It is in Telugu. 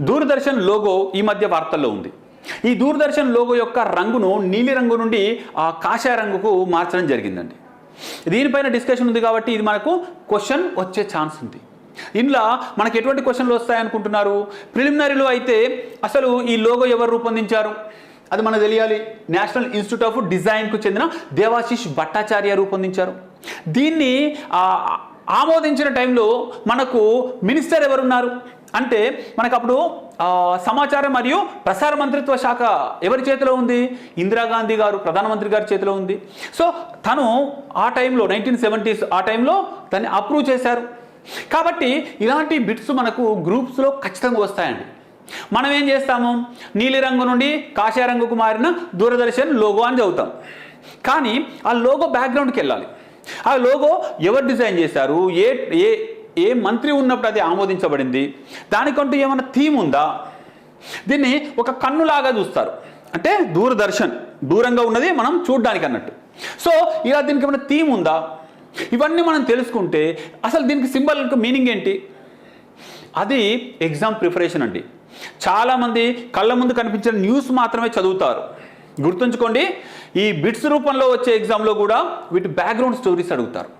దూరదర్శన్ లోగో ఈ మధ్య వార్తల్లో ఉంది. ఈ దూరదర్శన్ లోగో యొక్క రంగును నీలి రంగు నుండి కాషాయ రంగుకు మార్చడం జరిగిందండి. దీనిపైన డిస్కషన్ ఉంది కాబట్టి ఇది మనకు క్వశ్చన్ వచ్చే ఛాన్స్ ఉంది. ఇందులో మనకు ఎటువంటి క్వశ్చన్లు వస్తాయనుకుంటున్నారు? ప్రిలిమినరీలో అయితే అసలు ఈ లోగో ఎవరు రూపొందించారు అది మనకు తెలియాలి. నేషనల్ ఇన్స్టిట్యూట్ ఆఫ్ డిజైన్కు చెందిన దేవాశిష్ భట్టాచార్య రూపొందించారు. దీన్ని ఆమోదించిన టైంలో మనకు మినిస్టర్ ఎవరున్నారు అంటే మనకు అప్పుడు సమాచారం మరియు ప్రసార మంత్రిత్వ శాఖ ఎవరి చేతిలో ఉంది? ఇందిరాగాంధీ గారు, ప్రధానమంత్రి గారి చేతిలో ఉంది. సో తను ఆ టైంలో 1970s ఆ టైంలో దాన్ని అప్రూవ్ చేశారు. కాబట్టి ఇలాంటి బిట్స్ మనకు గ్రూప్స్లో ఖచ్చితంగా వస్తాయండి. మనం ఏం చేస్తాము? నీలిరంగు నుండి కాషాయ రంగుకు మారిన దూరదర్శన్ లోగో అని చదువుతాం. కానీ ఆ లోగో బ్యాక్గ్రౌండ్కి వెళ్ళాలి. ఆ లోగో ఎవరు డిజైన్ చేశారు, ఏ ఏ ఏ మంత్రి ఉన్నప్పుడు అది ఆమోదించబడింది, దానికంటూ ఏమైనా థీమ్ ఉందా? దీన్ని ఒక కన్నులాగా చూస్తారు. అంటే దూరదర్శన్ దూరంగా ఉన్నది మనం చూడడానికి అన్నట్టు. సో ఇలా దీనికి ఏమైనా థీమ్ ఉందా? ఇవన్నీ మనం తెలుసుకుంటే అసలు దీనికి సింబల్ మీనింగ్ ఏంటి? అది ఎగ్జామ్ ప్రిపరేషన్ అండి. చాలామంది కళ్ళ ముందు కనిపించిన న్యూస్ మాత్రమే చదువుతారు. గుర్తుంచుకోండి, ఈ బిట్స్ రూపంలో వచ్చే ఎగ్జామ్లో కూడా వీటి బ్యాక్గ్రౌండ్ స్టోరీస్ అడుగుతారు.